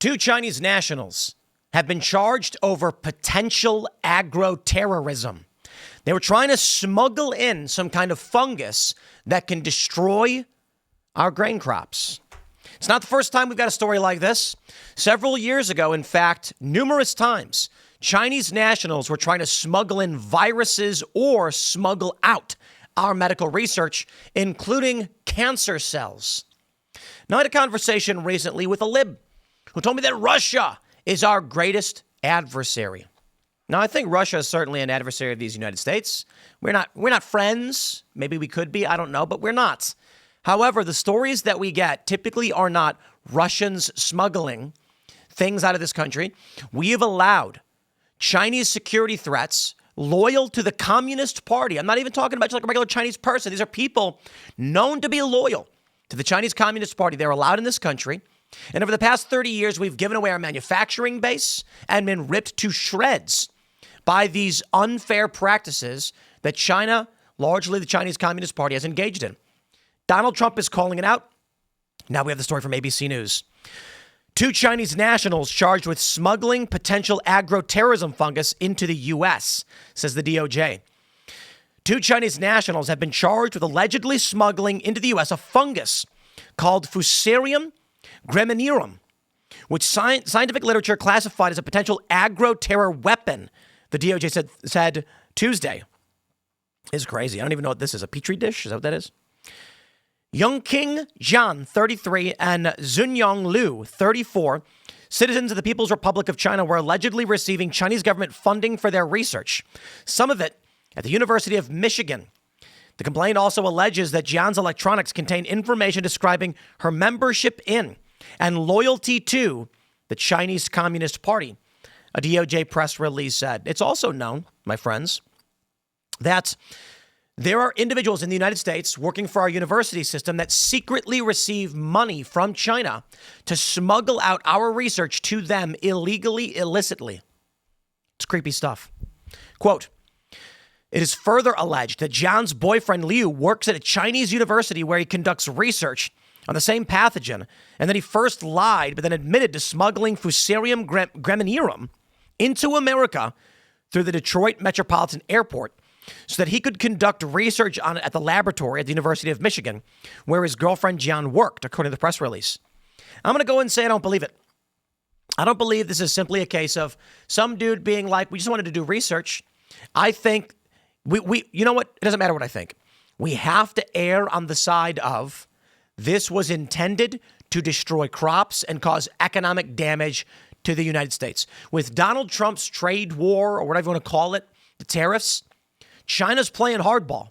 Two Chinese nationals have been charged over potential agro-terrorism. They were trying to smuggle in some kind of fungus that can destroy our grain crops. It's not the first time we've got a story like this. Several years ago, in fact, numerous times, Chinese nationals were trying to smuggle in viruses or smuggle out our medical research, including cancer cells. Now, I had a conversation recently with a lib who told me that Russia is our greatest adversary. Now, I think Russia is certainly an adversary of these United States. We're not friends. Maybe we could be. I don't know, but we're not. However, the stories that we get typically are not Russians smuggling things out of this country. We have allowed Chinese security threats loyal to the Communist Party. I'm not even talking about just like a regular Chinese person. These are people known to be loyal to the Chinese Communist Party. They're allowed in this country. And over the past 30 years, we've given away our manufacturing base and been ripped to shreds by these unfair practices that China, largely the Chinese Communist Party, has engaged in. Donald Trump is calling it out. Now we have the story from ABC News. Two Chinese nationals charged with smuggling potential agro-terrorism fungus into the U.S., says the DOJ. Two Chinese nationals have been charged with allegedly smuggling into the U.S. a fungus called Fusarium Graminearum, which scientific literature classified as a potential agro-terror weapon, the DOJ said Tuesday. It's crazy. I don't even know what this is. A petri dish? Is that what that is? Yongqing Zhan, 33, and Zunyong Liu, 34, citizens of the People's Republic of China, were allegedly receiving Chinese government funding for their research, some of it at the University of Michigan. The complaint also alleges that Zhan's electronics contain information describing her membership in and loyalty to the Chinese Communist Party, a DOJ press release said. It's also known, my friends, that there are individuals in the United States working for our university system that secretly receive money from China to smuggle out our research to them illegally, illicitly. It's creepy stuff. Quote, it is further alleged that Zhan's boyfriend Liu works at a Chinese university where he conducts research on the same pathogen, and that he first lied but then admitted to smuggling Fusarium Graminearum into America through the Detroit Metropolitan Airport so that he could conduct research on it at the laboratory at the University of Michigan, where his girlfriend Jian worked, according to the press release. I'm going to go and say I don't believe it. I don't believe this is simply a case of some dude being like, we just wanted to do research. I think we you know what? It doesn't matter what I think. We have to err on the side of this was intended to destroy crops and cause economic damage to the United States. With Donald Trump's trade war, or whatever you want to call it, the tariffs, China's playing hardball.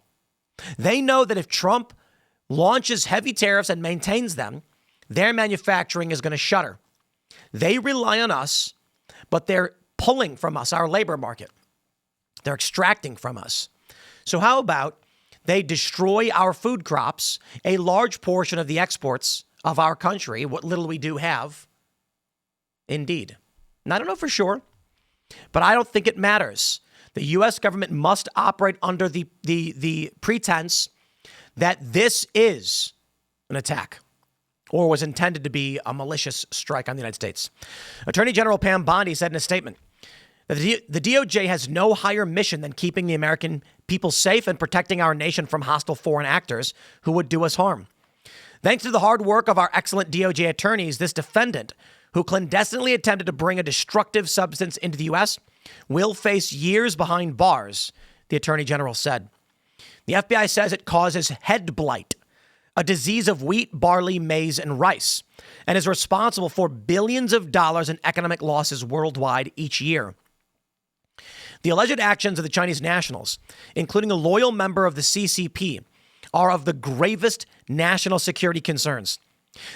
They know that if Trump launches heavy tariffs and maintains them, their manufacturing is going to shutter. They rely on us, but they're pulling from us, our labor market. They're extracting from us. So how about they destroy our food crops, a large portion of the exports of our country, what little we do have, indeed. And I don't know for sure, but I don't think it matters. The U.S. government must operate under the pretense that this is an attack or was intended to be a malicious strike on the United States. Attorney General Pam Bondi said in a statement that the DOJ has no higher mission than keeping the American people safe and protecting our nation from hostile foreign actors who would do us harm. Thanks to the hard work of our excellent DOJ attorneys, this defendant, who clandestinely attempted to bring a destructive substance into the U.S., will face years behind bars, the Attorney General said. The FBI says it causes head blight, a disease of wheat, barley, maize, and rice, and is responsible for billions of dollars in economic losses worldwide each year. The alleged actions of the Chinese nationals, including a loyal member of the CCP, are of the gravest national security concerns.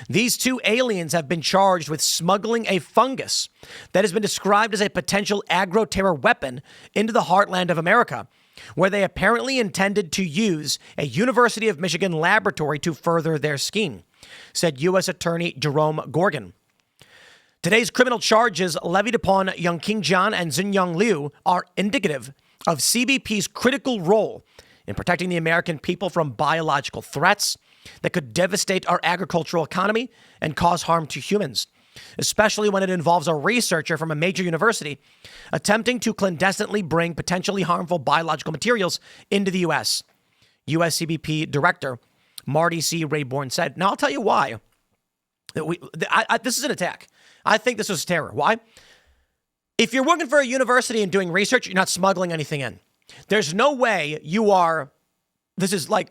These two aliens have been charged with smuggling a fungus that has been described as a potential agro-terror weapon into the heartland of America, where they apparently intended to use a University of Michigan laboratory to further their scheme, said U.S. Attorney Jerome Gorgon. Today's criminal charges levied upon Yongqing Zhan and Zunyong Liu are indicative of CBP's critical role in protecting the American people from biological threats that could devastate our agricultural economy and cause harm to humans. especially when it involves a researcher from a major university attempting to clandestinely bring potentially harmful biological materials into the U.S. U.S. CBP Director Marty C. Rayborn said. Now, I'll tell you why. This is an attack. I think this was terror. Why? If you're working for a university and doing research, you're not smuggling anything in. There's no way you are. This is like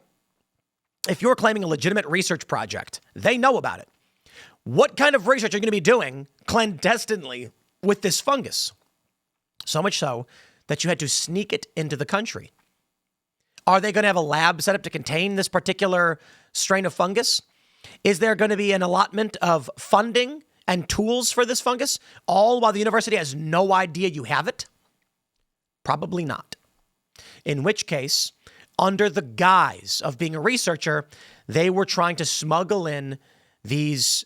if you're claiming a legitimate research project, they know about it. What kind of research are you going to be doing clandestinely with this fungus? So much so that you had to sneak it into the country. Are they going to have a lab set up to contain this particular strain of fungus? Is there going to be an allotment of funding and tools for this fungus, all while the university has no idea you have it? Probably not. In which case, under the guise of being a researcher, they were trying to smuggle in these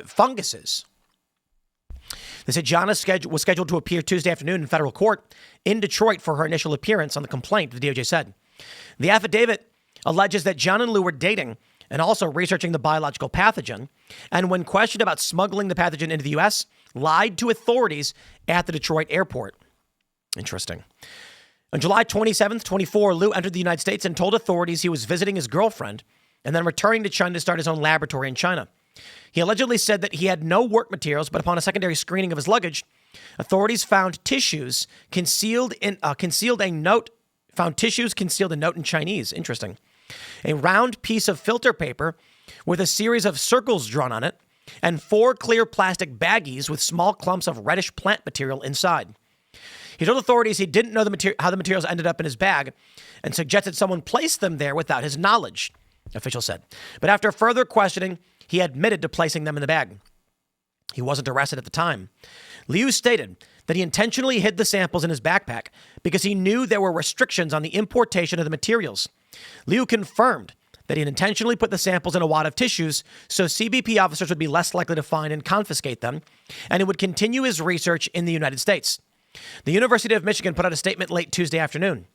funguses. They said Jana was scheduled to appear Tuesday afternoon in federal court in Detroit for her initial appearance on the complaint, the DOJ said. The affidavit alleges that John and Lou were dating and also researching the biological pathogen, and when questioned about smuggling the pathogen into the U.S., lied to authorities at the Detroit airport. Interesting. On July 27th, 24, Lou entered the United States and told authorities he was visiting his girlfriend and then returning to China to start his own laboratory in China. He allegedly said that he had no work materials, but upon a secondary screening of his luggage, authorities found tissues concealed a note in Chinese. Interesting. A round piece of filter paper with a series of circles drawn on it, and 4 clear plastic baggies with small clumps of reddish plant material inside. He told authorities he didn't know how the materials ended up in his bag and suggested someone placed them there without his knowledge, officials said. But after further questioning, he admitted to placing them in the bag. He wasn't arrested at the time. Liu stated that he intentionally hid the samples in his backpack because he knew there were restrictions on the importation of the materials. Liu confirmed that he had intentionally put the samples in a wad of tissues so CBP officers would be less likely to find and confiscate them, and he would continue his research in the United States. The University of Michigan put out a statement late Tuesday afternoon.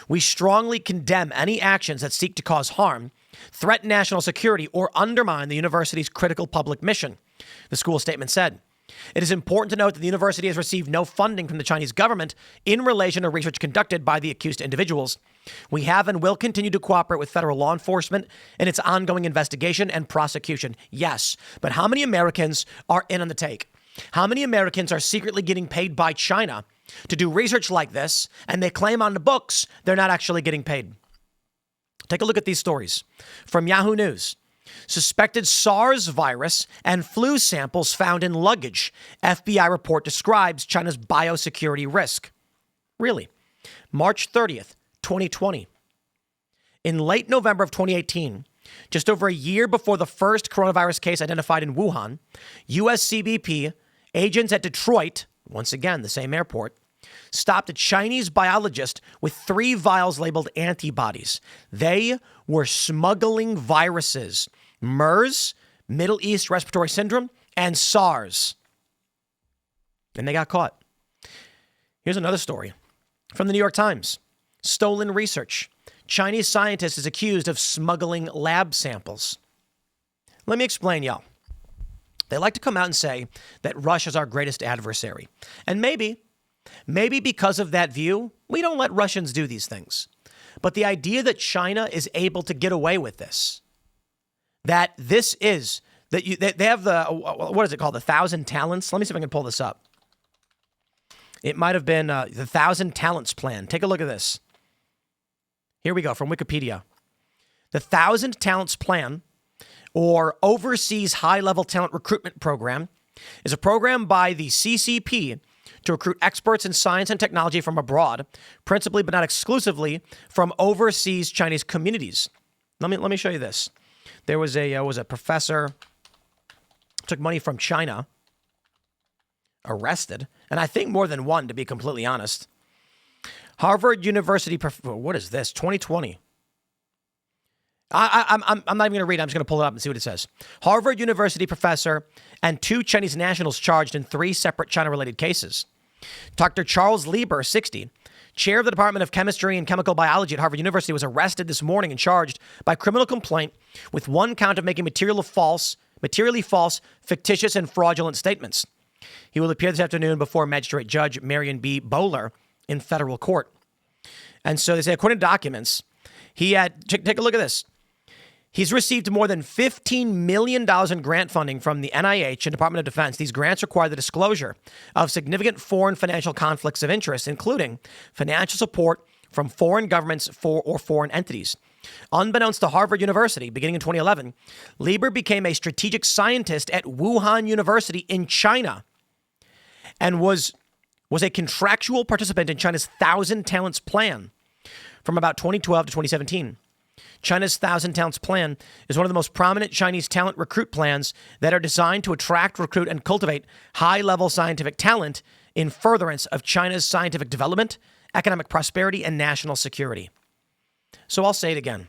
We strongly condemn any actions that seek to cause harm, threaten national security, or undermine the university's critical public mission, the school statement said. It is important to note that the university has received no funding from the Chinese government in relation to research conducted by the accused individuals. We have and will continue to cooperate with federal law enforcement in its ongoing investigation and prosecution. Yes, but how many Americans are in on the take? How many Americans are secretly getting paid by China to do research like this, and they claim on the books they're not actually getting paid? Take a look at these stories from Yahoo News. Suspected SARS virus and flu samples found in luggage. FBI report describes China's biosecurity risk. Really? March 30th, 2020. In late November of 2018, just over a year before the first coronavirus case identified in Wuhan, U.S. CBP agents at Detroit, once again the same airport, stopped a Chinese biologist with 3 vials labeled antibodies. They were smuggling viruses, MERS, Middle East Respiratory Syndrome, and SARS. And they got caught. Here's another story from the New York Times. Stolen research. Chinese scientist is accused of smuggling lab samples. Let me explain, y'all. They like to come out and say that Russia's our greatest adversary. And maybe because of that view, we don't let Russians do these things. But the idea that China is able to get away with this, that this is, that they have the, what is it called? The 1,000 talents? Let me see if I can pull this up. It might have been the 1,000 talents plan. Take a look at this. Here we go from Wikipedia. The 1,000 talents plan, or Overseas High-Level Talent Recruitment Program, is a program by the CCP to recruit experts in science and technology from abroad, principally but not exclusively from overseas Chinese communities. Let me show you this. There was a professor took money from China, arrested, and I think more than one, to be completely honest. Harvard University, what is this? 2020. I'm not even going to read it. I'm just going to pull it up and see what it says. Harvard University professor and 2 Chinese nationals charged in 3 separate China-related cases. Dr. Charles Lieber, 60, chair of the Department of Chemistry and Chemical Biology at Harvard University, was arrested this morning and charged by criminal complaint with 1 count of making materially false materially false, fictitious, and fraudulent statements. He will appear this afternoon before Magistrate Judge Marion B. Bowler in federal court. And so they say, according to documents, he had, take a look at this. He's received more than $15 million in grant funding from the NIH and Department of Defense. These grants require the disclosure of significant foreign financial conflicts of interest, including financial support from foreign governments or foreign entities. Unbeknownst to Harvard University, beginning in 2011, Lieber became a strategic scientist at Wuhan University in China and was a contractual participant in China's 1,000 Talents Plan from about 2012 to 2017. China's 1,000 Talents Plan is one of the most prominent Chinese talent recruit plans that are designed to attract, recruit, and cultivate high-level scientific talent in furtherance of China's scientific development, economic prosperity, and national security. So I'll say it again.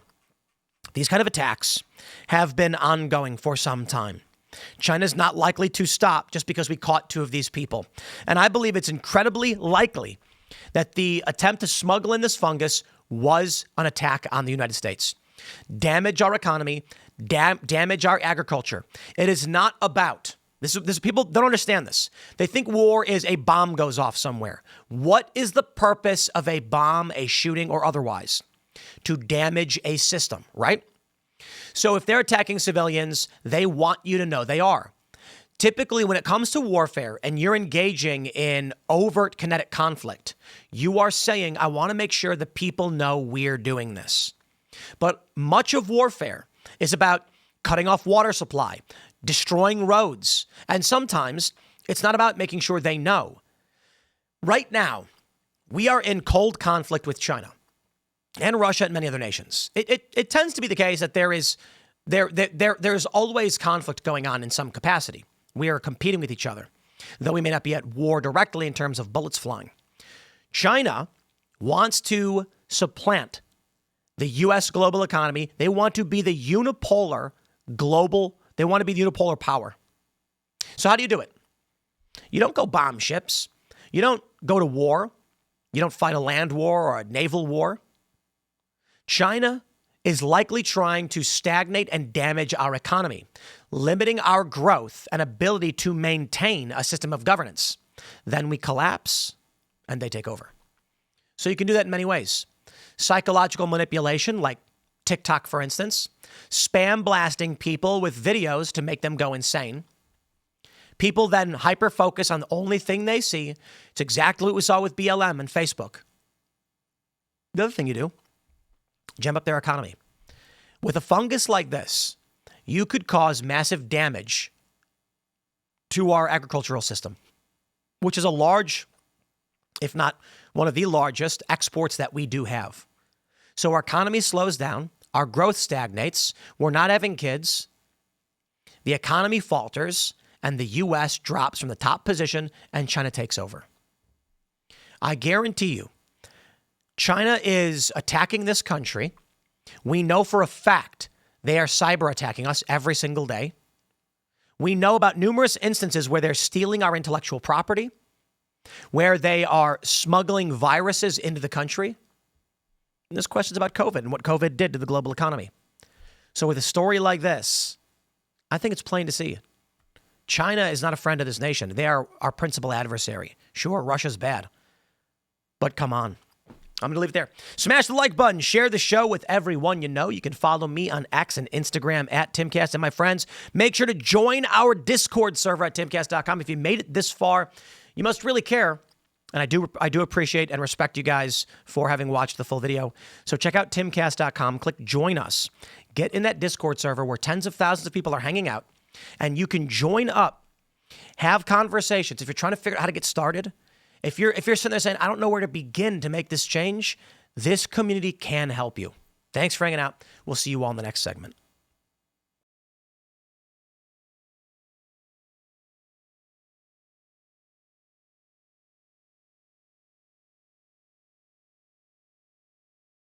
These kind of attacks have been ongoing for some time. China's not likely to stop just because we caught two of these people. And I believe it's incredibly likely that the attempt to smuggle in this fungus was an attack on the United States. Damage our economy, damage our agriculture. It is not about, this people don't understand this. They think war is a bomb goes off somewhere. What is the purpose of a bomb, a shooting, or otherwise? To damage a system, right? So if they're attacking civilians, they want you to know they are. Typically, when it comes to warfare and you're engaging in overt kinetic conflict, you are saying, I want to make sure the people know we're doing this. But much of warfare is about cutting off water supply, destroying roads, and sometimes it's not about making sure they know. Right now, we are in cold conflict with China and Russia and many other nations. It tends to be the case that there's always conflict going on in some capacity. We are competing with each other, though we may not be at war directly in terms of bullets flying. China wants to supplant the U.S. global economy. They want to be the unipolar they want to be the unipolar power. So how do you do it? You don't go bomb ships. You don't go to war. You don't fight a land war or a naval war. China is likely trying to stagnate and damage our economy, limiting our growth and ability to maintain a system of governance. Then we collapse and they take over. So you can do that in many ways. Psychological manipulation, like TikTok, for instance, spam blasting people with videos to make them go insane. People then hyper-focus on the only thing they see. It's exactly what we saw with BLM and Facebook. The other thing you do, jam up their economy. With a fungus like this, you could cause massive damage to our agricultural system, which is a large, if not one of the largest exports that we do have. So our economy slows down, our growth stagnates, we're not having kids, the economy falters, and the U.S. drops from the top position and China takes over. I guarantee you, China is attacking this country. We know for a fact they are cyber attacking us every single day. We know about numerous instances where they're stealing our intellectual property, where they are smuggling viruses into the country. And this question's about COVID and what COVID did to the global economy. So with a story like this, I think it's plain to see. China is not a friend of this nation. They are our principal adversary. Sure, Russia's bad, but come on. I'm going to leave it there. Smash the like button. Share the show with everyone you know. You can follow me on X and Instagram at Timcast. And my friends, make sure to join our Discord server at timcast.com. If you made it this far, you must really care. And I do appreciate and respect you guys for having watched the full video. So check out timcast.com. Click join us. Get in that Discord server where tens of thousands of people are hanging out. And you can join up, have conversations. If you're trying to figure out how to get started, if you're sitting there saying, I don't know where to begin to make this change, this community can help you. Thanks for hanging out. We'll see you all in the next segment.